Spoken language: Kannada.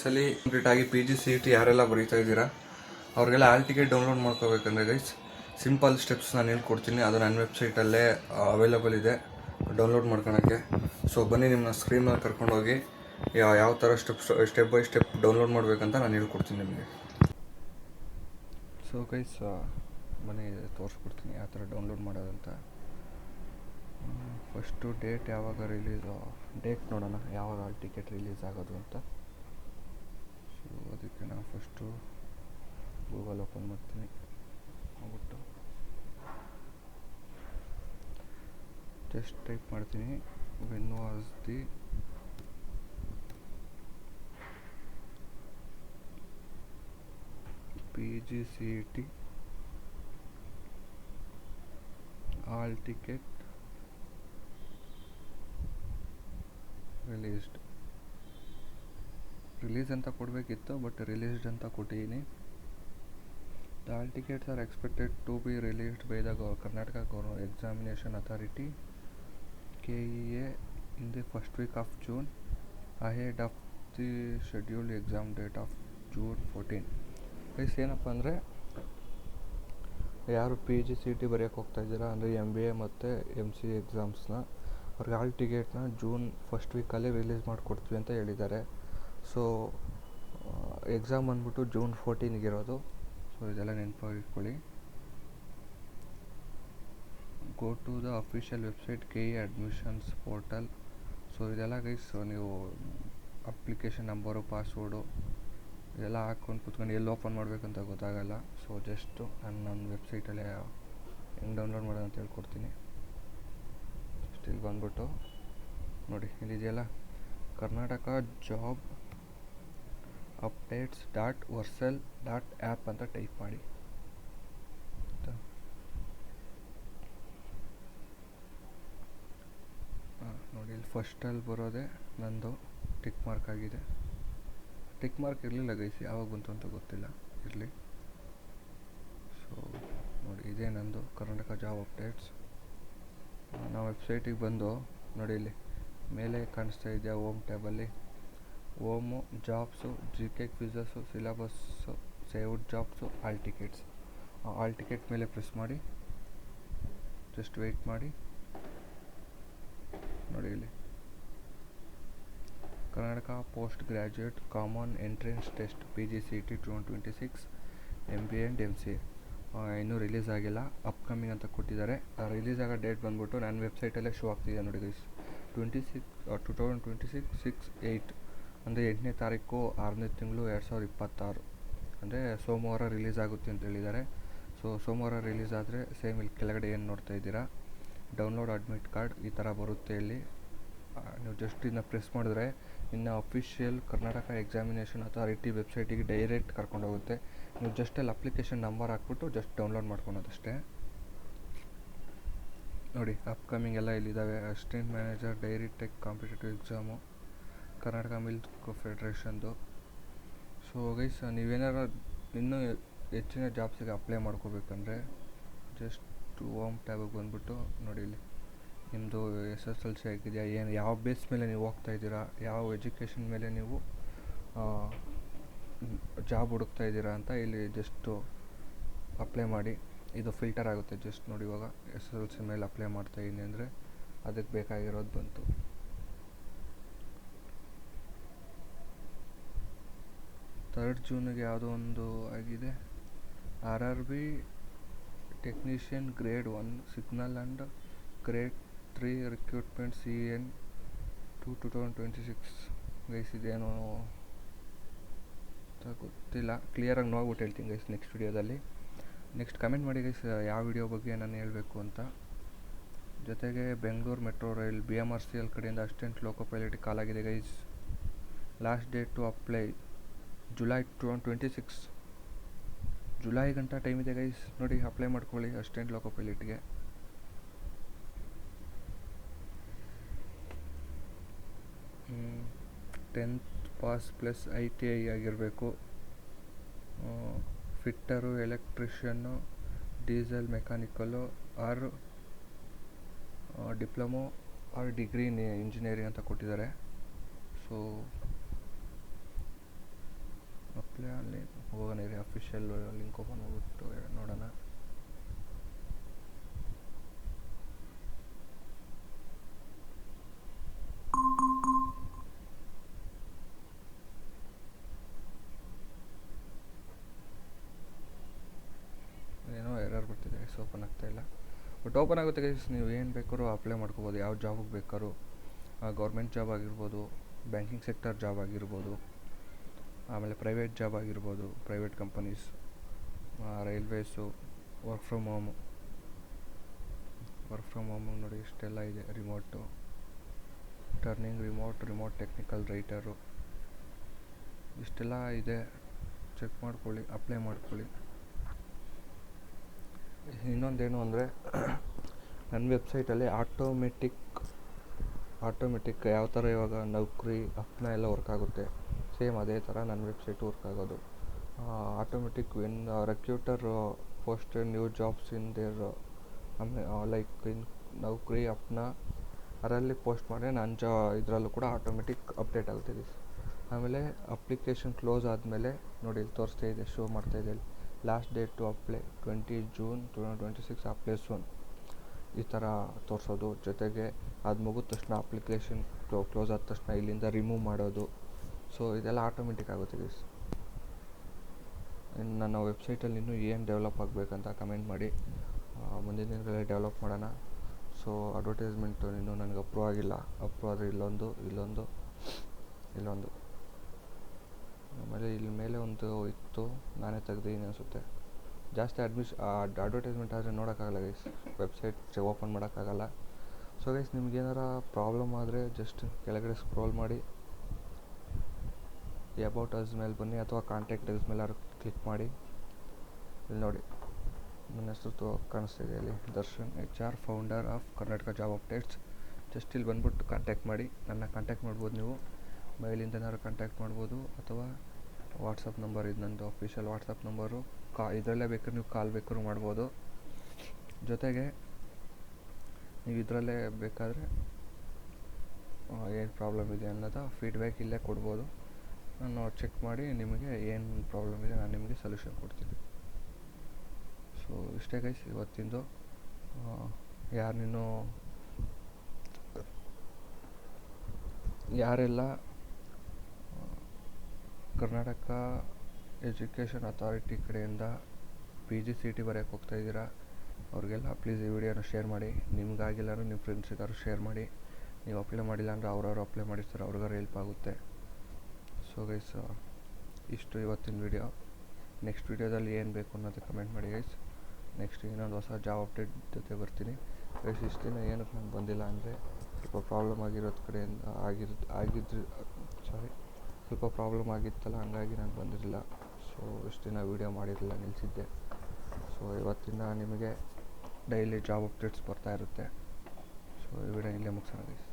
ಸಲ ಕಂಪ್ಲೀಟಾಗಿ PGCET ಯಾರೆಲ್ಲ ಬರೀತಾ ಇದ್ದೀರಾ ಅವ್ರಿಗೆಲ್ಲ ಆಲ್ ಟಿಕೆಟ್ ಡೌನ್ಲೋಡ್ ಮಾಡ್ಕೋಬೇಕಂದ್ರೆ ಗೈಸ್ ಸಿಂಪಲ್ ಸ್ಟೆಪ್ಸ್ ನಾನು ಹೇಳ್ಕೊಡ್ತೀನಿ. ಅದು ನನ್ನ ವೆಬ್ಸೈಟಲ್ಲೇ ಅವೈಲಬಲ್ ಇದೆ ಡೌನ್ಲೋಡ್ ಮಾಡ್ಕೊಳಕ್ಕೆ. ಸೊ ಬನ್ನಿ ನಿಮ್ಮನ್ನ ಸ್ಕ್ರೀನಲ್ಲಿ ಕರ್ಕೊಂಡೋಗಿ ಯಾವ ಥರ ಸ್ಟೆಪ್ ಬೈ ಸ್ಟೆಪ್ ಡೌನ್ಲೋಡ್ ಮಾಡಬೇಕಂತ ನಾನು ಹೇಳ್ಕೊಡ್ತೀನಿ ನಿಮಗೆ. ಸೊ ಗೈಸ್ ಬನ್ನಿ ತೋರಿಸ್ಕೊಡ್ತೀನಿ ಯಾವ ಥರ ಡೌನ್ಲೋಡ್ ಮಾಡೋದಂತ. ಫಸ್ಟು ಡೇಟ್ ಯಾವಾಗ ಡೇಟ್ ನೋಡೋಣ, ಯಾವಾಗ ಆಲ್ ಟಿಕೆಟ್ ರಿಲೀಸ್ ಆಗೋದು ಅಂತ. ಸೊ ಅದಕ್ಕೆ ನಾನು ಫಸ್ಟು ಗೂಗಲ್ ಓಪನ್ ಮಾಡ್ತೀನಿ. ಹೋಗ್ಬಿಟ್ಟು ಜಸ್ಟ್ ಟೈಪ್ ಮಾಡ್ತೀನಿ when was the PGCET hall ticket release ಅಂತ ಕೊಡಬೇಕಿತ್ತು, ಬಟ್ ರಿಲೀಸ್ಡ್ ಅಂತ ಕೊಟ್ಟಿದ್ದೀನಿ. The hall tickets are expected to be released by the Karnataka examination authority KEA in the first week of June ahead of the scheduled exam date of June 14. Guys ಏನಪ್ಪ ಅಂದರೆ, ಯಾರು PGCET ಬರೆಯೋಕ್ಕೆ ಹೋಗ್ತಾಯಿದ್ದೀರಾ ಅಂದರೆ MBA ಮತ್ತು MCA ಎಕ್ಸಾಮ್ಸ್ನ, ಅವ್ರಿಗೆ ಆಲ್ ಟಿಕೆಟ್ನ ಜೂನ್ ಫಸ್ಟ್ ವೀಕಲ್ಲೇ ರಿಲೀಸ್ ಮಾಡಿಕೊಡ್ತೀವಿ ಅಂತ ಹೇಳಿದ್ದಾರೆ. ಸೊ ಎಕ್ಸಾಮ್ ಬಂದ್ಬಿಟ್ಟು June 14 ಇರೋದು. ಸೊ ಇದೆಲ್ಲ ನೆನಪಾಗಿ ಇಟ್ಕೊಳ್ಳಿ. Go to the official website KE admissions portal. So ಇದೆಲ್ಲ ಗೈಸ್ ನೀವು ಅಪ್ಲಿಕೇಶನ್ ನಂಬರು, ಪಾಸ್ವರ್ಡು ಇದೆಲ್ಲ ಹಾಕ್ಕೊಂಡು ಕೂತ್ಕೊಂಡು ಎಲ್ಲಿ ಓಪನ್ ಮಾಡಬೇಕಂತ ಗೊತ್ತಾಗಲ್ಲ. ಸೊ ಜಸ್ಟು ನನ್ನ ವೆಬ್ಸೈಟಲ್ಲೇ ಹೆಂಗೆ ಡೌನ್ಲೋಡ್ ಮಾಡೋದು ಅಂತ ಹೇಳ್ಕೊಡ್ತೀನಿ. ಜಸ್ಟ್ ಇಲ್ಲಿ ಬಂದ್ಬಿಟ್ಟು ನೋಡಿ, ಇಲ್ಲಿದೆಯಲ್ಲ ಕರ್ನಾಟಕ ಜಾಬ್ updates.vercel.app ಅಂತ ಟೈಪ್ ಮಾಡಿ. ನೋಡಿ ಇಲ್ಲಿ ಫಸ್ಟಲ್ಲಿ ಬರೋದೇ ನಂದು ಟಿಕ್ ಮಾರ್ಕ್ ಆಗಿದೆ. ಟಿಕ್ ಮಾರ್ಕ್ ಇರಲಿಲ್ಲ ಗೈಸ್, ಯಾವಾಗ ಬಂತು ಅಂತ ಗೊತ್ತಿಲ್ಲ, ಇರಲಿ. ಸೊ ನೋಡಿ ಇದೇ ನಂದು ಕರ್ನಾಟಕ ಜಾಬ್ ಅಪ್ಡೇಟ್ಸ್. ನಾವು ವೆಬ್ಸೈಟಿಗೆ ಬಂದು ನೋಡಿ, ಇಲ್ಲಿ ಮೇಲೆ ಕಾಣಿಸ್ತಾ ಇದೆಯಾ ಹೋಮ್ ಟ್ಯಾಬಲ್ಲಿ, home, jobs, GK quizzes, syllabus, saved jobs, all tickets. All ticket ಮೇಲೆ ಪ್ರೆಸ್ ಮಾಡಿ, ಜಸ್ಟ್ ವೆಯ್ಟ್ ಮಾಡಿ. ನೋಡಿ ಇಲ್ಲಿ Karnataka post graduate common entrance test PGCET 2026 MBA and MCA ಇನ್ನೂ ರಿಲೀಸ್ ಆಗಿಲ್ಲ, ಅಪ್ಕಮಿಂಗ್ ಅಂತ ಕೊಟ್ಟಿದ್ದಾರೆ. ರಿಲೀಸ್ ಆಗೋ ಡೇಟ್ ಬಂದ್ಬಿಟ್ಟು ನನ್ನ ವೆಬ್ಸೈಟಲ್ಲೇ ಶೋ ಆಗ್ತಿದೆ ನೋಡಿ ಗೈಸ್, 2026 6/8 ಅಂದರೆ 8ನೇ ತಾರೀಕು 6ನೇ ತಿಂಗಳು 2026 ಅಂದರೆ ಸೋಮವಾರ ರಿಲೀಸ್ ಆಗುತ್ತೆ ಅಂತ ಹೇಳಿದ್ದಾರೆ. ಸೊ ಸೋಮವಾರ ರಿಲೀಸ್ ಆದರೆ ಸೇಮ್ ಇಲ್ಲಿ ಕೆಳಗಡೆ ಏನು ನೋಡ್ತಾ ಇದ್ದೀರಾ ಡೌನ್ಲೋಡ್ ಅಡ್ಮಿಟ್ ಕಾರ್ಡ್ ಈ ಥರ ಬರುತ್ತೆ. ಇಲ್ಲಿ ನೀವು ಜಸ್ಟ್ ಇದನ್ನ ಪ್ರೆಸ್ ಮಾಡಿದ್ರೆ ಇನ್ನು ಅಫಿಷಿಯಲ್ ಕರ್ನಾಟಕ ಎಕ್ಸಾಮಿನೇಷನ್ ಅಥಾರಿಟಿ ವೆಬ್ಸೈಟಿಗೆ ಡೈರೆಕ್ಟ್ ಕರ್ಕೊಂಡೋಗುತ್ತೆ. ನೀವು ಜಸ್ಟ್ ಅಲ್ಲಿ ಅಪ್ಲಿಕೇಶನ್ ನಂಬರ್ ಹಾಕ್ಬಿಟ್ಟು ಜಸ್ಟ್ ಡೌನ್ಲೋಡ್ ಮಾಡ್ಕೊಳೋದಷ್ಟೇ. ನೋಡಿ ಅಪ್ಕಮಿಂಗ್ ಎಲ್ಲ ಇಲ್ಲಿದ್ದಾವೆ. Assistant manager dairy tech competitive exam, Karnataka milk ಫೆಡ್ರೇಷನ್ದು. ಸೊ ಗೈಸ್ ನೀವೇನಾರು ಇನ್ನೂ ಹೆಚ್ಚಿನ ಜಾಬ್ಸಿಗೆ ಅಪ್ಲೈ ಮಾಡ್ಕೋಬೇಕಂದ್ರೆ ಜಸ್ಟ್ ಹೋಮ್ ಟ್ಯಾಬಿಗೆ ಬಂದುಬಿಟ್ಟು ನೋಡಿ, ಇಲ್ಲಿ ನಿಮ್ಮದು SSLC ಆಗಿದೆಯಾ, ಏನು ಯಾವ ಬೇಸ್ ಮೇಲೆ ನೀವು ಹೋಗ್ತಾ ಇದ್ದೀರಾ, ಯಾವ ಎಜುಕೇಷನ್ ಮೇಲೆ ನೀವು ಜಾಬ್ ಹುಡುಕ್ತಾ ಇದ್ದೀರಾ ಅಂತ ಇಲ್ಲಿ ಜಸ್ಟು ಅಪ್ಲೈ ಮಾಡಿ. ಇದು ಫಿಲ್ಟರ್ ಆಗುತ್ತೆ. ಜಸ್ಟ್ ನೋಡಿ, ಇವಾಗ SSLC ಮೇಲೆ ಅಪ್ಲೈ ಮಾಡ್ತಾಯಿದ್ದೀನಿ ಅಂದರೆ ಅದಕ್ಕೆ ಬೇಕಾಗಿರೋದು ಬಂತು. June ಯಾವುದೋ ಒಂದು ಆಗಿದೆ, RRB technician grade 1 signal and grade 3 recruitment CN 2026 guys. ಇದೇನು ಅಂತ ಗೊತ್ತಿಲ್ಲ, ಕ್ಲಿಯರಾಗಿ ನೋಡ್ಬಿಟ್ಟು ಹೇಳ್ತೀನಿ ಗೈಸ್ ನೆಕ್ಸ್ಟ್ ವಿಡಿಯೋದಲ್ಲಿ. ನೆಕ್ಸ್ಟ್ ಕಮೆಂಟ್ ಮಾಡಿ ಗೈಸ್ ಯಾವ ವಿಡಿಯೋ ಬಗ್ಗೆ ನಾನು ಹೇಳಬೇಕು ಅಂತ. ಜೊತೆಗೆ ಬೆಂಗಳೂರು ಮೆಟ್ರೋ ರೈಲ್ BMRCL ಕಡೆಯಿಂದ ಅಸಿಸ್ಟೆಂಟ್ ಲೋಕೋ ಪೈಲಟಿಗೆ ಕಾಲ್ ಆಗಿದೆ guys. Last date to apply July 2026. July ಗಂಟ ಟೈಮ್ ಇದೆ ಗೈಸ್. ನೋಡಿ ಅಪ್ಲೈ ಮಾಡ್ಕೊಳ್ಳಿ ಅಸಿಸ್ಟೆಂಟ್ ಲೋಕೋ ಪೈಲಟ್ಗೆ. 10th ಪಾಸ್ ಪ್ಲಸ್ ITI ಆಗಿರಬೇಕು. Fitter, ಎಲೆಕ್ಟ್ರಿಷಿಯನ್ನು, diesel mechanical or diploma or degree in engineering ಅಂತ ಕೊಟ್ಟಿದ್ದಾರೆ. ಸೊ ಅಪ್ಲೈ ಅಲ್ಲಿ ಹೋಗೋಣ ರೀ, ಅಫಿಷಿಯಲ್ ಲಿಂಕ್ ಓಪನ್ ಮಾಡಿಬಿಟ್ಟು ನೋಡೋಣ. ಏನೋ ಎರರ್ ಬರ್ತಿದೆ, ಓಪನ್ ಆಗ್ತಾಯಿಲ್ಲ. ಬಟ್ ಓಪನ್ ಆಗುತ್ತೆ ಗೈಸ್. ನೀವು ಏನು ಬೇಕಾದ್ರೂ ಅಪ್ಲೈ ಮಾಡ್ಕೋಬೋದು, ಯಾವ ಜಾಬಿಗೆ ಬೇಕಾದ್ರೂ. ಗೌರ್ಮೆಂಟ್ ಜಾಬ್ ಆಗಿರ್ಬೋದು, ಬ್ಯಾಂಕಿಂಗ್ ಸೆಕ್ಟರ್ ಜಾಬ್ ಆಗಿರ್ಬೋದು, ಆಮೇಲೆ ಪ್ರೈವೇಟ್ ಜಾಬ್ ಆಗಿರ್ಬೋದು, private companies, railways, work from home ನೋಡಿ ಇಷ್ಟೆಲ್ಲ ಇದೆ. Remote, turning remote technical writer, ಇಷ್ಟೆಲ್ಲ ಇದೆ. ಚೆಕ್ ಮಾಡ್ಕೊಳ್ಳಿ, ಅಪ್ಲೈ ಮಾಡ್ಕೊಳ್ಳಿ. ಇನ್ನೊಂದೇನು ಅಂದರೆ ನನ್ನ ವೆಬ್ಸೈಟಲ್ಲಿ ಆಟೋಮೆಟಿಕ್ ಯಾವ ಥರ ಇವಾಗ ನೌಕರಿ ಅಪ್ನ ಎಲ್ಲ ವರ್ಕ್ ಆಗುತ್ತೆ, ಸೇಮ್ ಅದೇ ಥರ ನನ್ನ ವೆಬ್ಸೈಟ್ ವರ್ಕ್ ಆಗೋದು. Automatic when recruiter post new jobs in their like in ನೌಕರಿ ಅಪ್ನ ಅದರಲ್ಲಿ ಪೋಸ್ಟ್ ಮಾಡಿ ನನ್ನ ಇದರಲ್ಲೂ ಕೂಡ ಆಟೋಮೆಟಿಕ್ ಅಪ್ಡೇಟ್ ಆಗುತ್ತೆ. ಆಮೇಲೆ ಅಪ್ಲಿಕೇಶನ್ ಕ್ಲೋಸ್ ಆದಮೇಲೆ ನೋಡಿ ಇಲ್ಲಿ ತೋರಿಸ್ತಾ ಇದೆ, ಶೋ ಮಾಡ್ತಾ ಇದೆ ಇಲ್ಲಿ, last date to apply 20 June 2026, apply soon ಈ ಥರ ತೋರಿಸೋದು. ಜೊತೆಗೆ ಅದು ಮುಗಿದ ತಕ್ಷಣ ಅಪ್ಲಿಕೇಶನ್ ಕ್ಲೋಸ್ ಆದ ತಕ್ಷಣ ಇಲ್ಲಿಂದ ರಿಮೂವ್ ಮಾಡೋದು. ಸೊ ಇದೆಲ್ಲ ಆಟೋಮೆಟಿಕ್ ಆಗುತ್ತೆ ಗೈಸ್. ಇನ್ನು ನನ್ನ ವೆಬ್ಸೈಟಲ್ಲಿ ಇನ್ನೂ ಏನು ಡೆವಲಪ್ ಆಗಬೇಕಂತ ಕಮೆಂಟ್ ಮಾಡಿ, ಮುಂದಿನ ದಿನಗಳಲ್ಲಿ ಡೆವಲಪ್ ಮಾಡೋಣ. ಸೊ ಅಡ್ವರ್ಟೈಸ್ಮೆಂಟು ಇನ್ನೂ ನನಗೆ ಅಪ್ರೂವ್ ಆಗಿಲ್ಲ. ಅಪ್ರೂವ್ ಆದರೆ ಇಲ್ಲೊಂದು ಆಮೇಲೆ ಇಲ್ಲಿ ಮೇಲೆ ಒಂದು ಇತ್ತು, ನಾನೇ ತೆಗ್ದೀನಿ ಅನಿಸುತ್ತೆ. ಜಾಸ್ತಿ ಅಡ್ವರ್ಟೈಸ್ಮೆಂಟ್ ಆದರೆ ನೋಡೋಕ್ಕಾಗಲ್ಲ ಗೈಸ್, ವೆಬ್ಸೈಟ್ ಓಪನ್ ಮಾಡೋಕ್ಕಾಗಲ್ಲ. ಸೊ ಗೈಸ್ ನಿಮ್ಗೇನಾರ ಪ್ರಾಬ್ಲಮ್ ಆದರೆ ಜಸ್ಟ್ ಕೆಳಗಡೆ ಸ್ಕ್ರೋಲ್ ಮಾಡಿ ಅಬೌಟ್ ಅಸ್ ಮೇಲೆ ಬನ್ನಿ, ಅಥವಾ ಕಾಂಟ್ಯಾಕ್ಟ್ ಅಸ್ ಮೇಲೆ ಕ್ಲಿಕ್ ಮಾಡಿ. ಇಲ್ಲಿ ನೋಡಿ ನನ್ನ ಹೆಸರು ಕಾಣಿಸ್ತಿದೆ ಇಲ್ಲಿ, Darshan HR, founder of Karnataka job updates. Just ಇಲ್ಲಿ ಬಂದ್ಬಿಟ್ಟು ಕಾಂಟ್ಯಾಕ್ಟ್ ಮಾಡಿ, ನನ್ನ ಕಾಂಟ್ಯಾಕ್ಟ್ ಮಾಡ್ಬೋದು. ನೀವು ಮೇಲಿಂದ ಏನಾದ್ರು ಕಾಂಟ್ಯಾಕ್ಟ್ ಮಾಡ್ಬೋದು, ಅಥವಾ ವಾಟ್ಸಪ್ ನಂಬರ್ ಇದು ನಂದು ಅಫಿಷಿಯಲ್ ವಾಟ್ಸಪ್ ನಂಬರು. ಇದರಲ್ಲೇ ಬೇಕಾದ್ರೆ ನೀವು ಕಾಲ್ ಬೇಕಾದ್ರೂ ಮಾಡ್ಬೋದು. ಜೊತೆಗೆ ನೀವು ಇದರಲ್ಲೇ ಬೇಕಾದರೆ ಏನು ಪ್ರಾಬ್ಲಮ್ ಇದೆ ಅನ್ನೋದು ಫೀಡ್ಬ್ಯಾಕ್ ಇಲ್ಲೇ ಕೊಡ್ಬೋದು. ನಾನು ಚೆಕ್ ಮಾಡಿ ನಿಮಗೆ ಏನು ಪ್ರಾಬ್ಲಮ್ ಇದೆ ನಾನು ನಿಮಗೆ ಸೊಲ್ಯೂಷನ್ ಕೊಡ್ತೀನಿ. ಸೊ ಇಷ್ಟೇ ಗೈಸ್ ಇವತ್ತಿಂದು. ಯಾರೆಲ್ಲ ಕರ್ನಾಟಕ ಎಜುಕೇಷನ್ ಅಥಾರಿಟಿ ಕಡೆಯಿಂದ PGCET ಬರೆಯೋಕ್ಕೆ ಹೋಗ್ತಾಯಿದ್ದೀರಾ ಅವ್ರಿಗೆಲ್ಲ ಪ್ಲೀಸ್ ಈ ವಿಡಿಯೋನ ಶೇರ್ ಮಾಡಿ. ನಿಮಗಾಗಿಲ್ಲಾಂದ್ರೆ ನಿಮ್ಮ ಫ್ರೆಂಡ್ಸಿಗಾದ್ರು ಶೇರ್ ಮಾಡಿ. ನೀವು ಅಪ್ಲೈ ಮಾಡಿಲ್ಲ ಅಂದರೆ ಅವ್ರವ್ರು ಅಪ್ಲೈ ಮಾಡಿರ್ತಾರೆ, ಅವ್ರಿಗಾರು ಹೆಲ್ಪ್ ಆಗುತ್ತೆ. ಸೊ ಗೈಸ್ ಇಷ್ಟು ಇವತ್ತಿನ ವಿಡಿಯೋ. ನೆಕ್ಸ್ಟ್ ವಿಡಿಯೋದಲ್ಲಿ ಏನು ಬೇಕು ಅನ್ನೋದು ಕಮೆಂಟ್ ಮಾಡಿ ಗೈಸ್. ನೆಕ್ಸ್ಟ್ ಇನ್ನೊಂದು ಹೊಸ ಜಾಬ್ ಅಪ್ಡೇಟ್ ಜೊತೆ ಬರ್ತೀನಿ ಗೈಸ್. ಇಷ್ಟು ದಿನ ಏನಕ್ಕೆ ನಾನು ಬಂದಿಲ್ಲ ಅಂದರೆ ಸ್ವಲ್ಪ ಪ್ರಾಬ್ಲಮ್ ಆಗಿರೋದು ಕಡೆಯಿಂದ ಸ್ವಲ್ಪ ಪ್ರಾಬ್ಲಮ್ ಆಗಿತ್ತಲ್ಲ, ಹಂಗಾಗಿ ನಾನು ಬಂದಿರಲಿಲ್ಲ. ಸೊ ಇಷ್ಟು ದಿನ ವೀಡಿಯೋ ಮಾಡಿರಲಿಲ್ಲ, ನಿಲ್ಲಿಸಿದ್ದೆ. ಸೊ ಇವತ್ತಿಂದ ನಿಮಗೆ ಡೈಲಿ ಜಾಬ್ ಅಪ್ಡೇಟ್ಸ್ ಬರ್ತಾ ಇರುತ್ತೆ. ಸೊ ಈ ವಿಡಿಯೋ ಇಲ್ಲೇ ಮುಗಿಸೋಣ ಗೈಸ್.